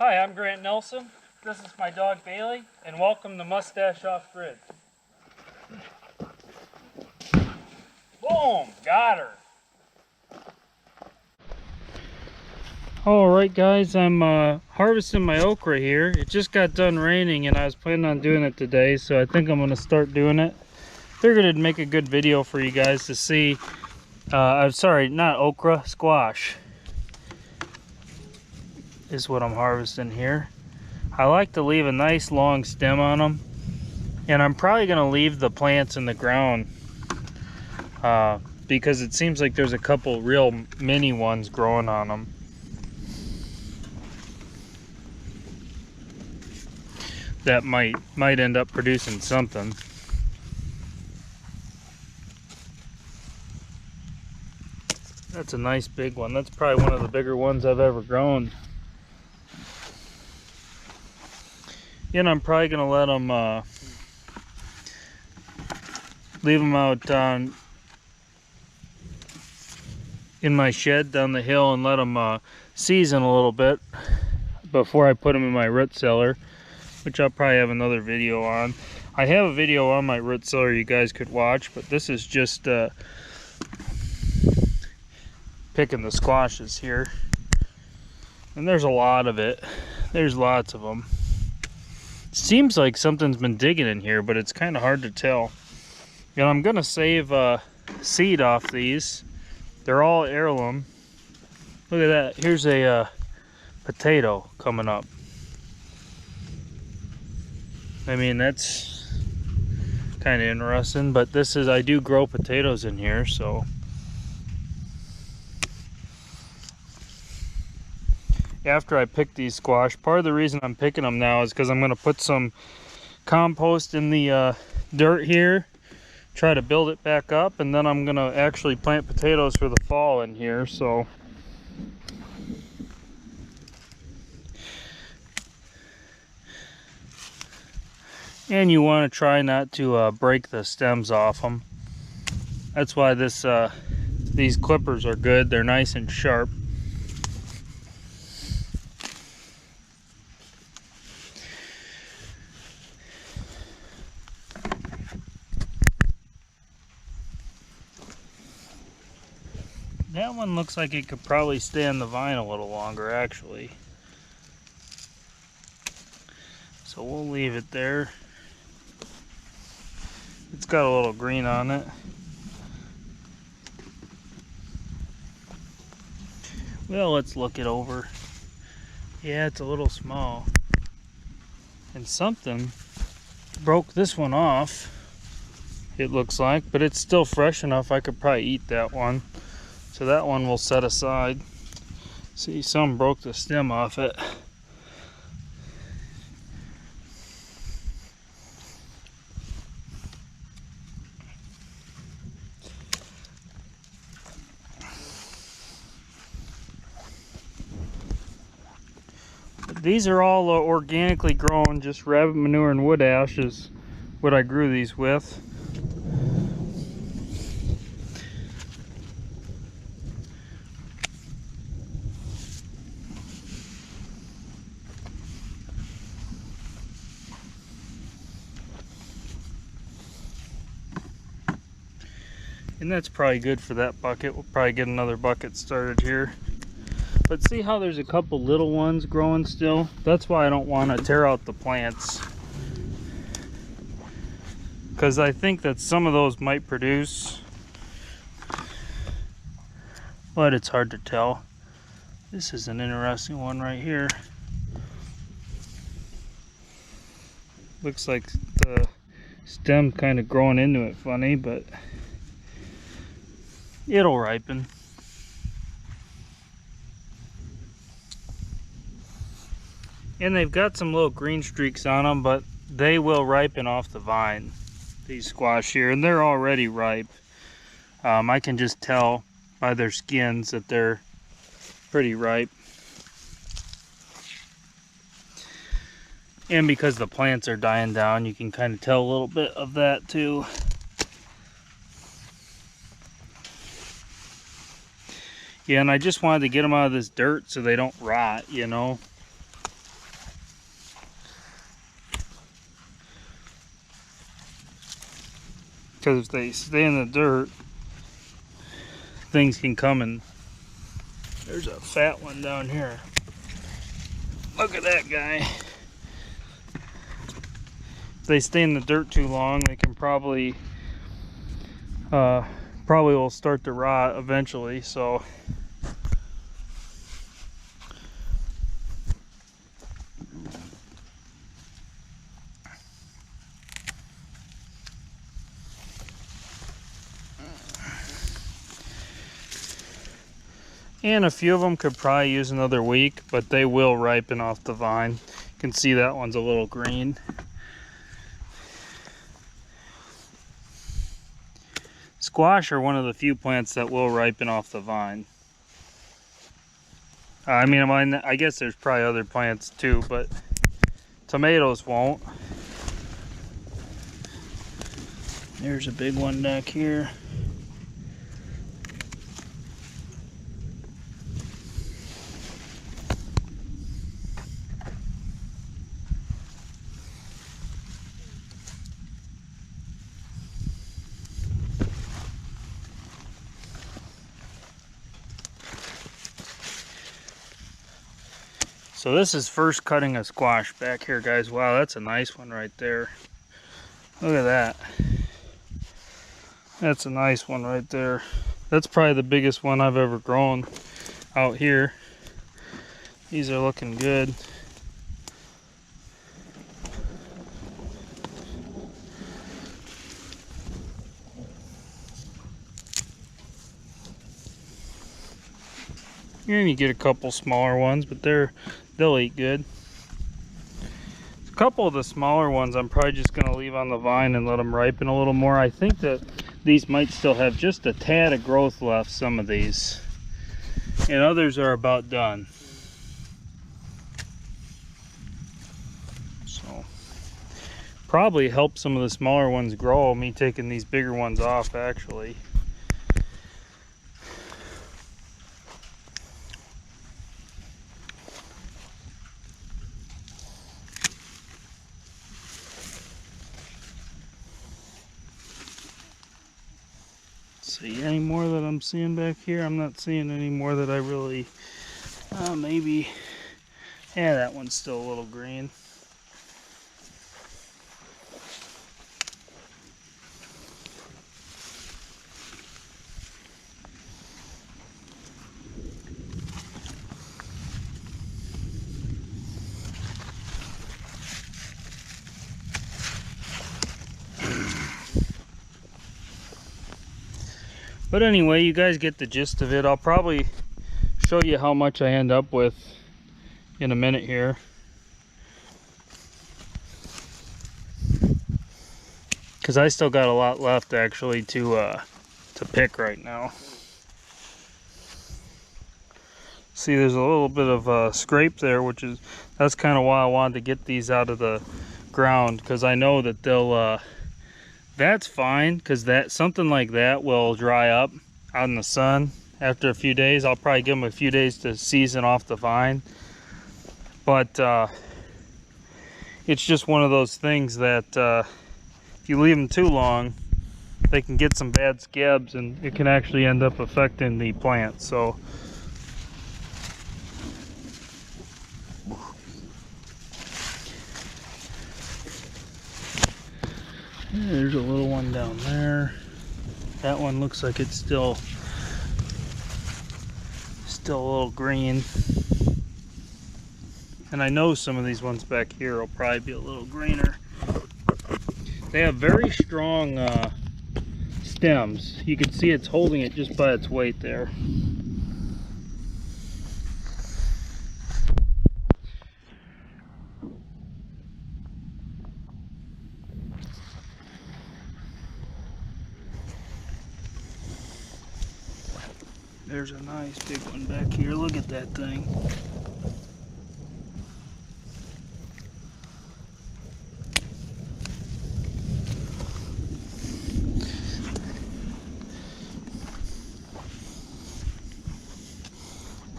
Hi, I'm Grant Nelson. This is my dog Bailey, and welcome to Mustache Off-Grid. Boom! Got her! Alright guys, I'm harvesting my okra here. It just got done raining and I was planning on doing it today, so I think I'm going to start doing it. Figured it'd make a good video for you guys to see. I'm sorry, not okra, squash is what I'm harvesting here. I like to leave a nice long stem on them, and I'm probably going to leave the plants in the ground because it seems like there's a couple real mini ones growing on them. That might end up producing something. That's a nice big one. That's probably one of the bigger ones I've ever grown. And I'm probably gonna let them leave them out in my shed down the hill and let them season a little bit before I put them in my root cellar, which I'll probably have another video on. I have a video on my root cellar you guys could watch, but this is just picking the squashes here. And there's a lot of it. There's lots of them. Seems like something's been digging in here, but it's kind of hard to tell. And I'm gonna save seed off these. They're all heirloom. Look at that. Here's a potato coming up. I mean, that's kind of interesting, but this is, I do grow potatoes in here, so. After I pick these squash, part of the reason I'm picking them now is because I'm going to put some compost in the dirt here, try to build it back up, and then I'm going to actually plant potatoes for the fall in here. So and you want to try not to break the stems off them. That's why these clippers are good. They're nice and sharp. That one looks like it could probably stay on the vine a little longer, actually. So we'll leave it there. It's got a little green on it. Well, let's look it over. Yeah, it's a little small. And something broke this one off, it looks like, but it's still fresh enough I could probably eat that one. So that one we'll set aside. See, some broke the stem off it. These are all organically grown, just rabbit manure and wood ash is what I grew these with. And that's probably good for that bucket. We'll probably get another bucket started here. But see how there's a couple little ones growing still? That's why I don't want to tear out the plants. Because I think that some of those might produce. But it's hard to tell. This is an interesting one right here. Looks like the stem kind of growing into it funny, but it'll ripen. And they've got some little green streaks on them, but they will ripen off the vine, these squash here, and they're already ripe. I can just tell by their skins that they're pretty ripe. And because the plants are dying down, you can kind of tell a little bit of that too. Yeah, and I just wanted to get them out of this dirt so they don't rot, you know. Because if they stay in the dirt, things can come and there's a fat one down here. Look at that guy. If they stay in the dirt too long, they can probably will start to rot eventually. So and a few of them could probably use another week, but they will ripen off the vine. You can see that one's a little green. Squash are one of the few plants that will ripen off the vine. I guess there's probably other plants too, but tomatoes won't. There's a big one back here. So this is first cutting a squash back here, guys. Wow, that's a nice one right there. Look at that. That's a nice one right there. That's probably the biggest one I've ever grown out here. These are looking good. And you get a couple smaller ones, but they'll eat good. A couple of the smaller ones I'm probably just going to leave on the vine and let them ripen a little more. I think that these might still have just a tad of growth left, some of these. And others are about done. So probably help some of the smaller ones grow, me taking these bigger ones off actually. See any more that I'm seeing back here? I'm not seeing any more that I really maybe. Yeah, that one's still a little green. But anyway, you guys get the gist of it. I'll probably show you how much I end up with in a minute here. Because I still got a lot left actually to pick right now. See, there's a little bit of scrape there, that's kind of why I wanted to get these out of the ground, because I know that they'll that's fine, because something like that will dry up out in the sun after a few days. I'll probably give them a few days to season off the vine, but it's just one of those things that if you leave them too long, they can get some bad scabs and it can actually end up affecting the plant. So there's a little one down there. That one looks like it's still a little green. And I know some of these ones back here will probably be a little greener. They have very strong stems. You can see it's holding it just by its weight there. There's a nice big one back here. Look at that thing.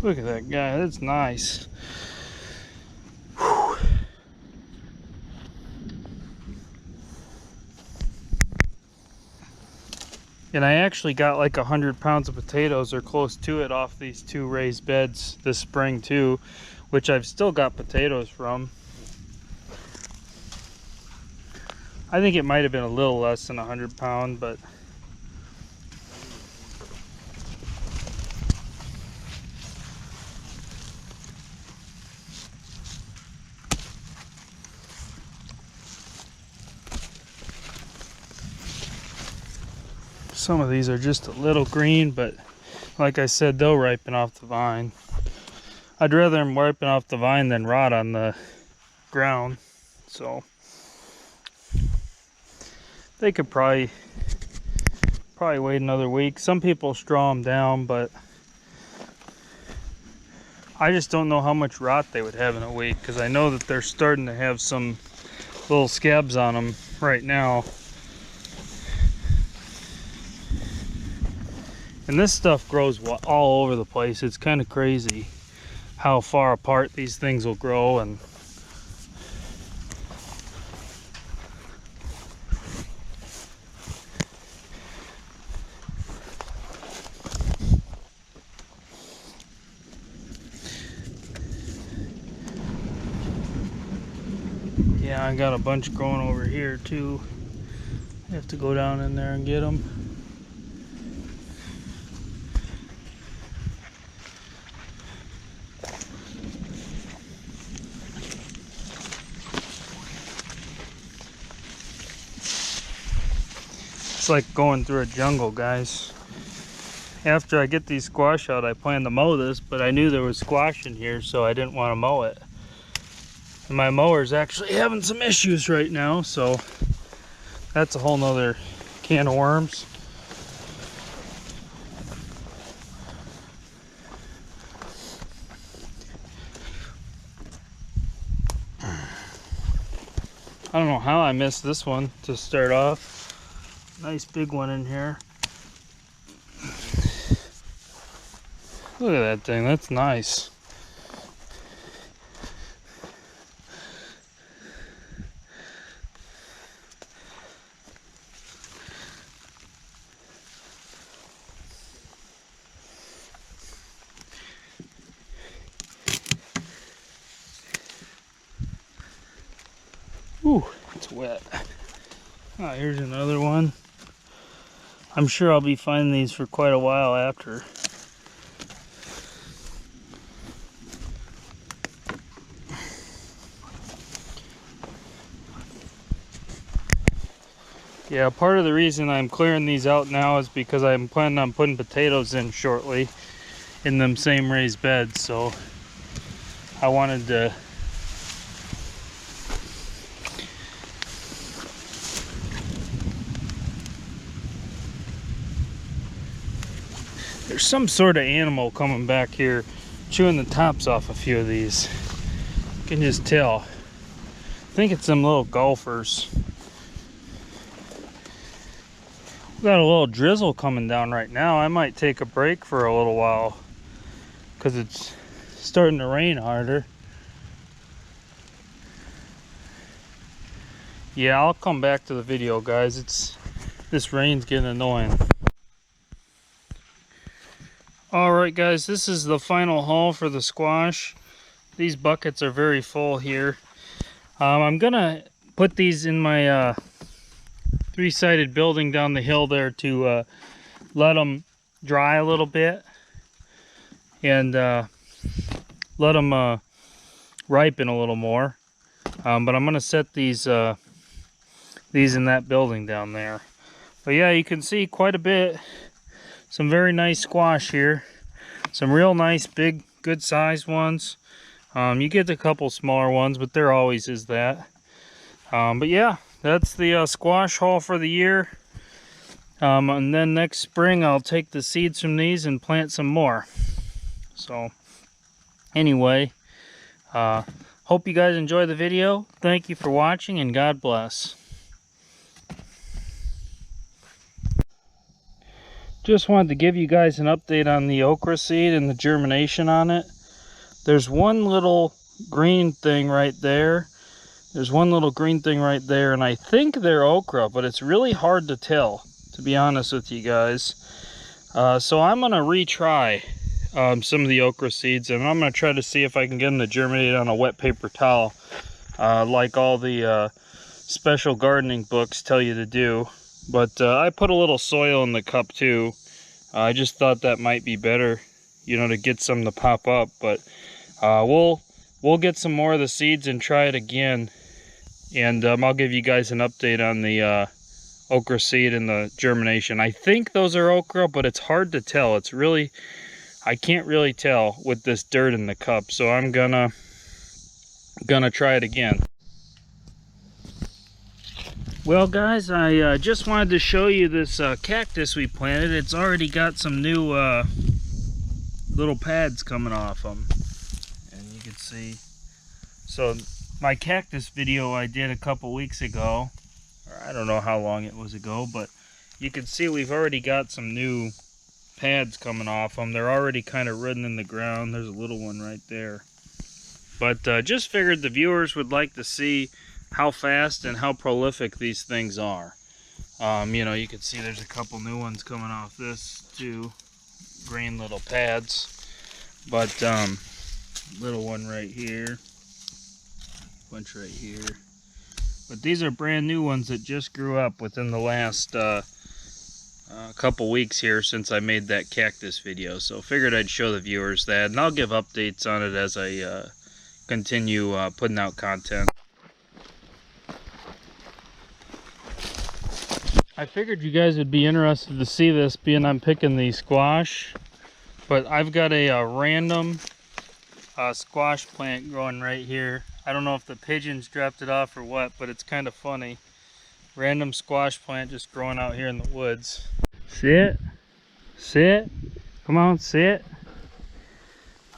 Look at that guy. That's nice. Whew. And I actually got like 100 pounds of potatoes or close to it off these 2 raised beds this spring too, which I've still got potatoes from. I think it might have been a little less than 100 pounds, but some of these are just a little green, but like I said, they'll ripen off the vine. I'd rather them ripen off the vine than rot on the ground. So they could probably wait another week. Some people straw them down, but I just don't know how much rot they would have in a week, because I know that they're starting to have some little scabs on them right now. And this stuff grows all over the place. It's kind of crazy how far apart these things will grow. And yeah, I got a bunch growing over here too. I have to go down in there and get them. It's like going through a jungle, guys. After I get these squash out, I plan to mow this, but I knew there was squash in here, so I didn't want to mow it. And my mower's actually having some issues right now, so that's a whole nother can of worms. I don't know how I missed this one to start off. Nice big one in here. Look at that thing, that's nice. Ooh, it's wet. Oh, here's another one. I'm sure I'll be finding these for quite a while after. Yeah, part of the reason I'm clearing these out now is because I'm planning on putting potatoes in shortly in them same raised beds, so I wanted to there's some sort of animal coming back here chewing the tops off a few of these. You can just tell. I think it's some little golfers. We got a little drizzle coming down right now. I might take a break for a little while because it's starting to rain harder. Yeah, I'll come back to the video, guys. This rain's getting annoying. Alright guys, this is the final haul for the squash. These buckets are very full here. I'm gonna put these in my 3-sided building down the hill there to let them dry a little bit and let them ripen a little more. But I'm gonna set these in that building down there. But yeah, you can see quite a bit. Some very nice squash here. Some real nice, big, good sized ones. You get a couple smaller ones, but there always is that. But yeah, that's the squash haul for the year. And then next spring, I'll take the seeds from these and plant some more. So anyway, hope you guys enjoy the video. Thank you for watching, and God bless. Just wanted to give you guys an update on the okra seed and the germination on it. There's one little green thing right there. There's one little green thing right there, and I think they're okra, but it's really hard to tell. to be honest with you guys. So I'm gonna retry some of the okra seeds, and I'm gonna try to see if I can get them to germinate on a wet paper towel, like all the special gardening books tell you to do. But I put a little soil in the cup too. I just thought that might be better, you know, to get some to pop up. But we'll get some more of the seeds and try it again, and I'll give you guys an update on the okra seed and the germination. I think those are okra, but it's hard to tell. It's really, I can't really tell with this dirt in the cup, so I'm gonna try it again. Well guys, I just wanted to show you this cactus we planted. It's already got some new little pads coming off them, and you can see. So my cactus video I did a couple weeks ago, or I don't know how long it was ago, but you can see we've already got some new pads coming off them. They're already kind of rooting in the ground. There's a little one right there. But just figured the viewers would like to see how fast and how prolific these things are. You know, you can see there's a couple new ones coming off this too. Green little pads. But little one right here. Bunch right here. But these are brand new ones that just grew up within the last couple weeks here since I made that cactus video. So figured I'd show the viewers that, and I'll give updates on it as I continue putting out content. I figured you guys would be interested to see this, being I'm picking the squash. But I've got a random squash plant growing right here. I don't know if the pigeons dropped it off or what, but it's kind of funny. Random squash plant just growing out here in the woods. Sit. Sit. Come on, sit.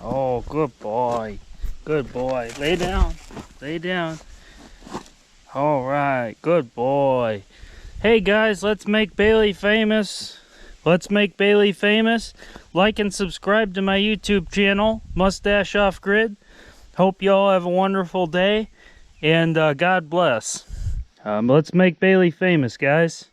Oh, good boy. Good boy. Lay down. Lay down. All right. Good boy. Hey guys, let's make Bailey famous. Let's make Bailey famous. Like and subscribe to my YouTube channel, Mustache Off Grid. Hope you all have a wonderful day, and God bless. Let's make Bailey famous, guys.